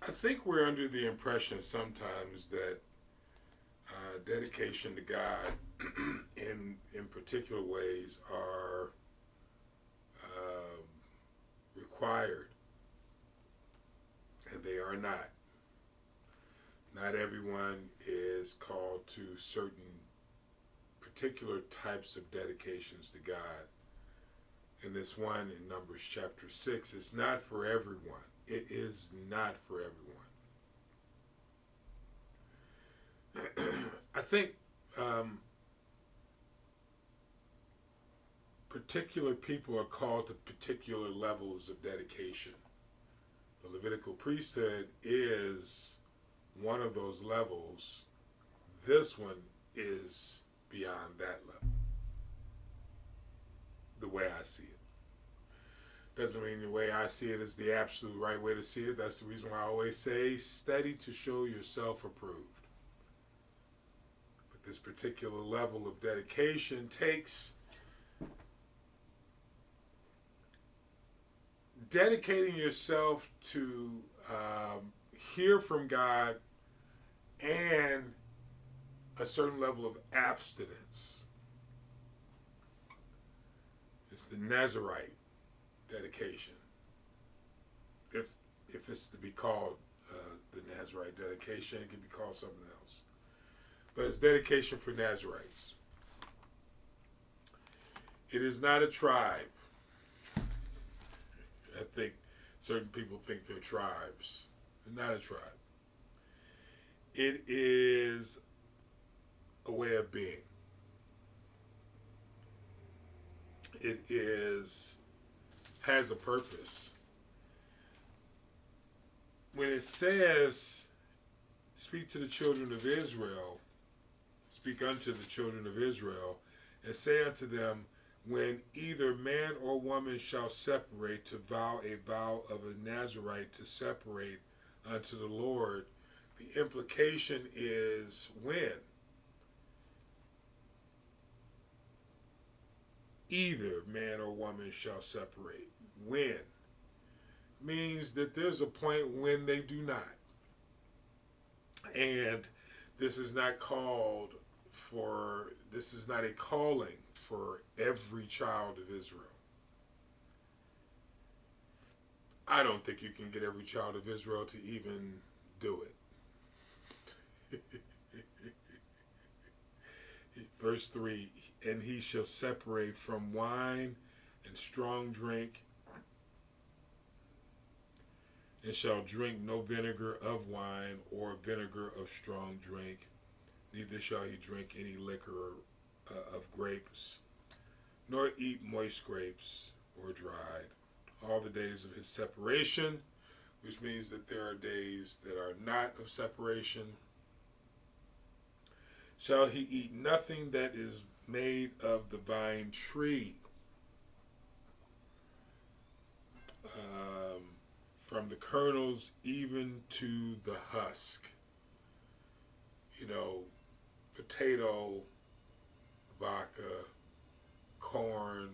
I think we're under the impression sometimes that dedication to God in particular ways are required, and they are not. Not everyone is called to certain particular types of dedications to God. And this one in Numbers chapter 6 is not for everyone. It is not for everyone. I think particular people are called to particular levels of dedication. The Levitical priesthood is one of those levels. This one is beyond that level, the way I see it. Doesn't mean the way I see it is the absolute right way to see it. That's the reason why I always say, study to show yourself approved. But this particular level of dedication takes dedicating yourself to hear from God and a certain level of abstinence. It's the Nazarite dedication, if it's to be called the Nazarite dedication. It can be called something else, but it's dedication for Nazarites. It is not a tribe. I think certain people think they're tribes. It's not a tribe. It is a way of being. It has a purpose. When it says, speak to the children of Israel, speak unto the children of Israel, and say unto them, when either man or woman shall separate, to vow a vow of a Nazarite to separate unto the Lord, the implication is when. Either man or woman shall separate. When means that there's a point when they do not. And this is not a calling for every child of Israel. I don't think you can get every child of Israel to even do it. Verse 3, and he shall separate from wine and strong drink, and shall drink no vinegar of wine or vinegar of strong drink, neither shall he drink any liquor of grapes, nor eat moist grapes or dried, all the days of his separation, which means that there are days that are not of separation. Shall he eat nothing that is made of the vine tree, from the kernels even to the husk. Potato, vodka, corn,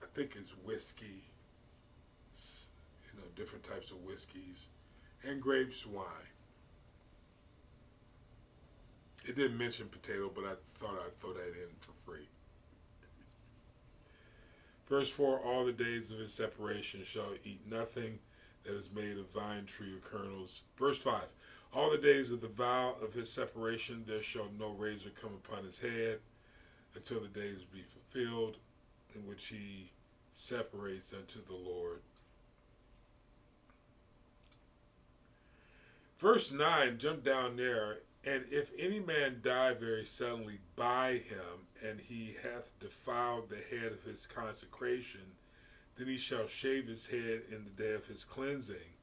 I think it's whiskey, different types of whiskeys, and grapes, wine. It didn't mention potato, but I thought I'd throw that in for free. Verse 4, all the days of his separation shall eat nothing that is made of vine tree or kernels. Verse 5, all the days of the vow of his separation there shall no razor come upon his head until the days be fulfilled in which he separates unto the Lord. Verse 9, jump down there. And if any man die very suddenly by him, and he hath defiled the head of his consecration, then he shall shave his head in the day of his cleansing.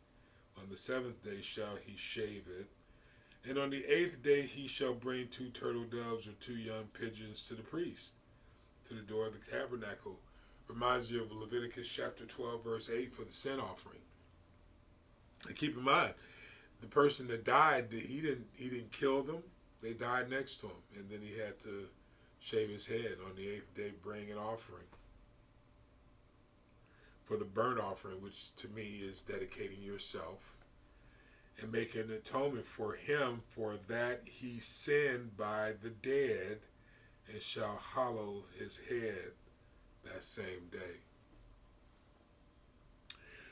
On the 7th day shall he shave it. And on the 8th day he shall bring 2 turtle doves or 2 young pigeons to the priest, to the door of the tabernacle. Reminds you of Leviticus chapter 12, verse 8 for the sin offering. And keep in mind, the person that died, he didn't kill them. They died next to him, and then he had to shave his head on the 8th day, bring an offering. for the burnt offering, which to me is dedicating yourself and making an atonement for him for that he sinned by the dead, and shall hallow his head that same day.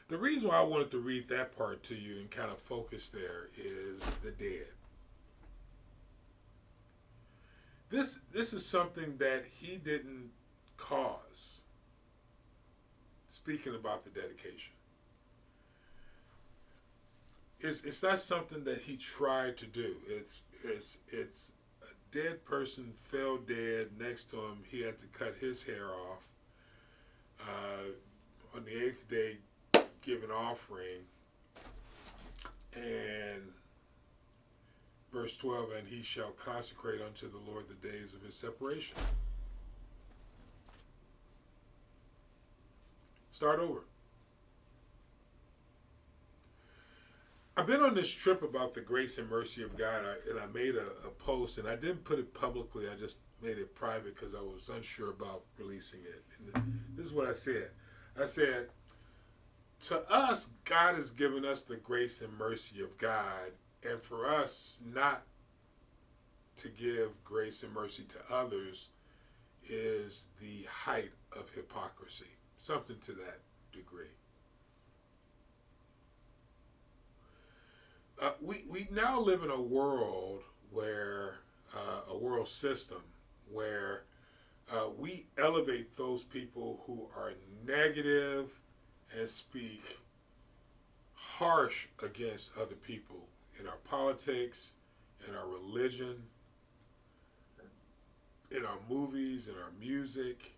The reason why I wanted to read that part to you and kind of focus there is the dead. This is something that he didn't cause. Speaking about the dedication. It's not something that he tried to do. It's a dead person fell dead next to him. He had to cut his hair off. On the 8th day, give an offering. And verse 12, and he shall consecrate unto the Lord the days of his separation. Start over. I've been on this trip about the grace and mercy of God, and I made a post, and I didn't put it publicly. I just made it private because I was unsure about releasing it. And this is what I said. I said, to us, God has given us the grace and mercy of God, and for us not to give grace and mercy to others is the height of hypocrisy, something to that degree. We now live in a world where, a world system where we elevate those people who are negative and speak harsh against other people in our politics, in our religion, in our movies, in our music.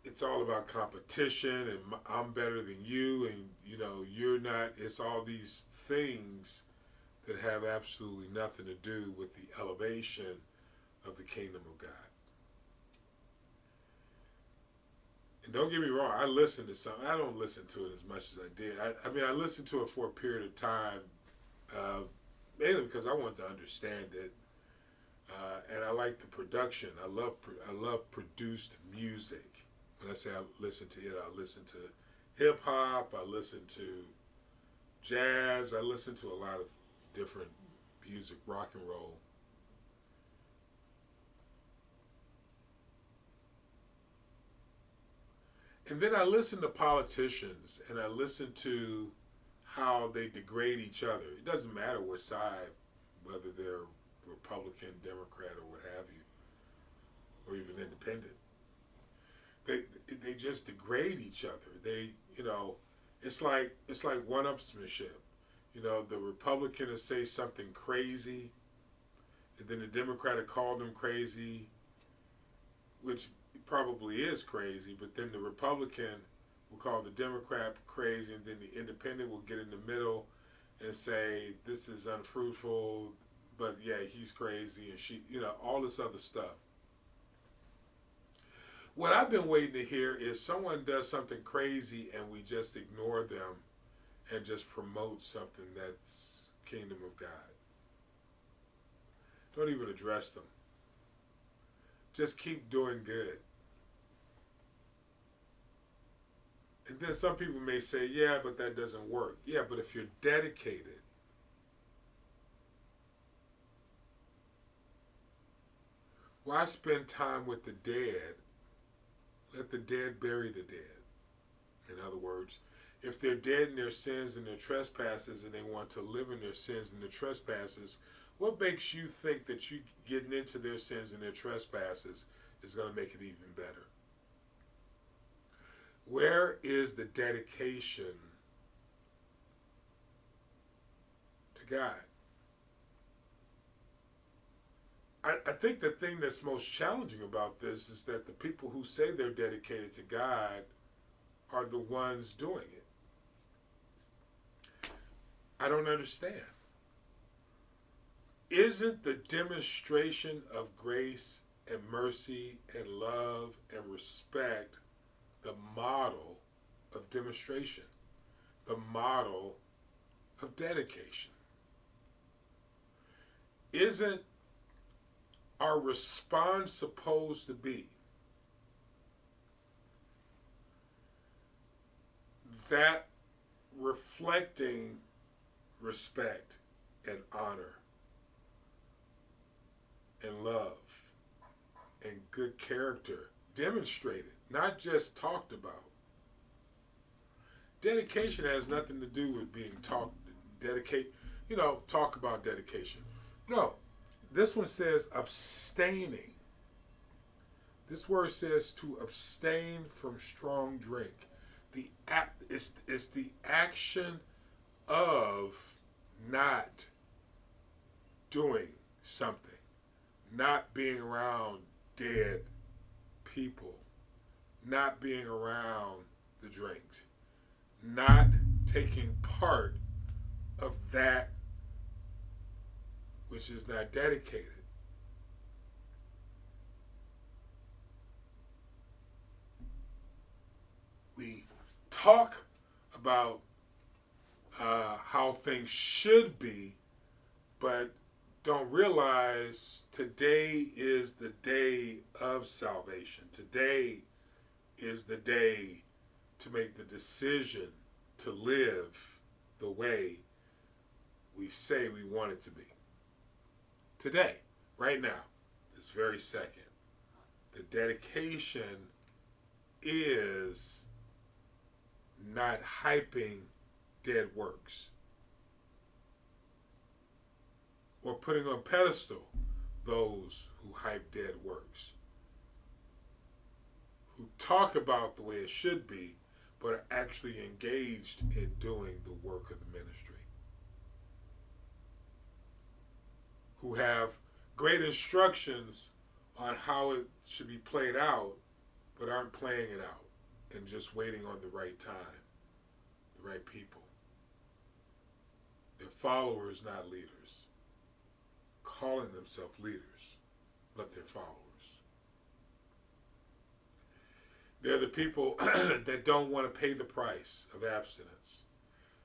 It's all about competition, and I'm better than you, and you're not. It's all these things that have absolutely nothing to do with the elevation of the kingdom of God. And don't get me wrong, I listen to some. I don't listen to it as much as I did. I listened to it for a period of time, mainly because I wanted to understand it, and I like the production. I love produced music. When I say I listen to it, I listen to hip hop, I listen to jazz, I listen to a lot of different music, rock and roll. And then I listen to politicians, and I listen to how they degrade each other. It doesn't matter what side, whether they're Republican, Democrat, or what have you, or even independent. They just degrade each other. It's like one-upsmanship. The Republican will say something crazy, and then the Democrat will call them crazy, which probably is crazy, but then the Republican will call the Democrat crazy, and then the independent will get in the middle and say, this is unfruitful, but yeah, he's crazy, and she, all this other stuff. What I've been waiting to hear is someone does something crazy and we just ignore them and just promote something that's kingdom of God. Don't even address them. Just keep doing good. And then some people may say, yeah, but that doesn't work. Yeah, but if you're dedicated, why spend time with the dead? Let the dead bury the dead. In other words, if they're dead in their sins and their trespasses and they want to live in their sins and their trespasses, what makes you think that you getting into their sins and their trespasses is going to make it even better? Where is the dedication to God? I think the thing that's most challenging about this is that the people who say they're dedicated to God are the ones doing it. I don't understand. Isn't the demonstration of grace and mercy and love and respect the model of demonstration, the model of dedication? Isn't our response supposed to be? That reflecting respect and honor and love and good character demonstrated, not just talked about. Dedication has nothing to do with being talked, talk about dedication. No, this one says abstaining. This word says to abstain from strong drink. It's the action of not doing something, not being around dead people, not being around the drinks, not taking part of that which is not dedicated. We talk about how things should be, but don't realize today is the day of salvation. Today is the day to make the decision to live the way we say we want it to be. Today, right now, this very second, the dedication is not hyping dead works or putting on pedestal those who hype dead works, who talk about the way it should be, but are actually engaged in doing the work of the ministry, who have great instructions on how it should be played out, but aren't playing it out and just waiting on the right time, the right people. They're followers, not leaders. Calling themselves leaders, but they're followers. They're the people that don't want to pay the price of abstinence.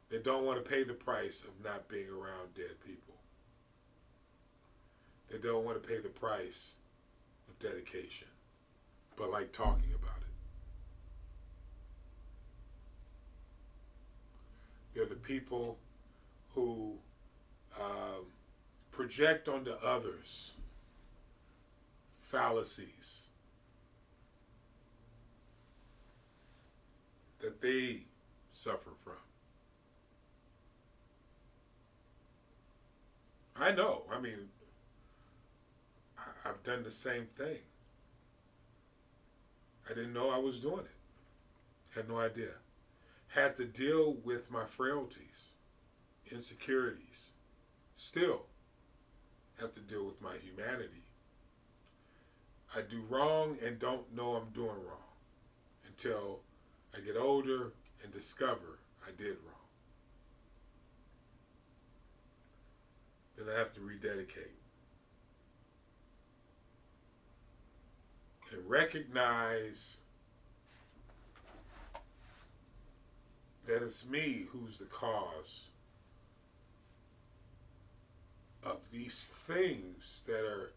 They don't want to pay the price of not being around dead people. They don't want to pay the price of dedication, but like talking about it. They're the people who project onto others fallacies that they suffer from. I know. I mean, I've done the same thing. I didn't know I was doing it. Had no idea. Had to deal with my frailties, insecurities. Still have to deal with my humanity. I do wrong and don't know I'm doing wrong until I get older and discover I did wrong. Then I have to rededicate and recognize that it's me who's the cause of these things that are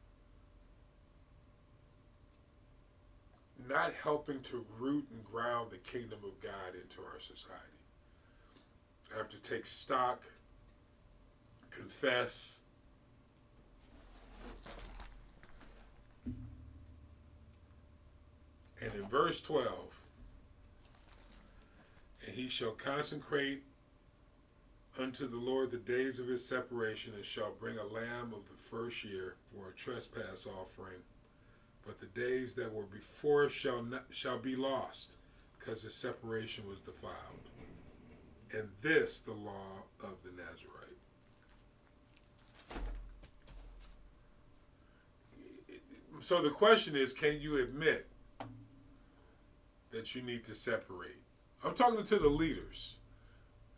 not helping to root and ground the kingdom of God into our society. I have to take stock, confess, and in verse 12, and he shall consecrate unto the Lord the days of his separation, and shall bring a lamb of the first year for a trespass offering. But the days that were before shall be lost, because the separation was defiled. And this the law of the Nazarite. So the question is, can you admit that you need to separate? I'm talking to the leaders.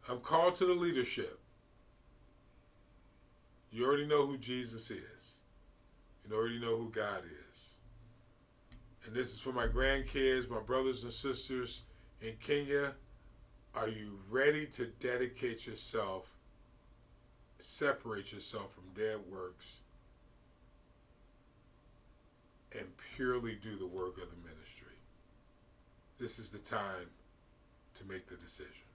I'm called to the leadership. You already know who Jesus is. You already know who God is. And this is for my grandkids, my brothers and sisters in Kenya. Are you ready to dedicate yourself, separate yourself from dead works, purely do the work of the ministry. This is the time to make the decision.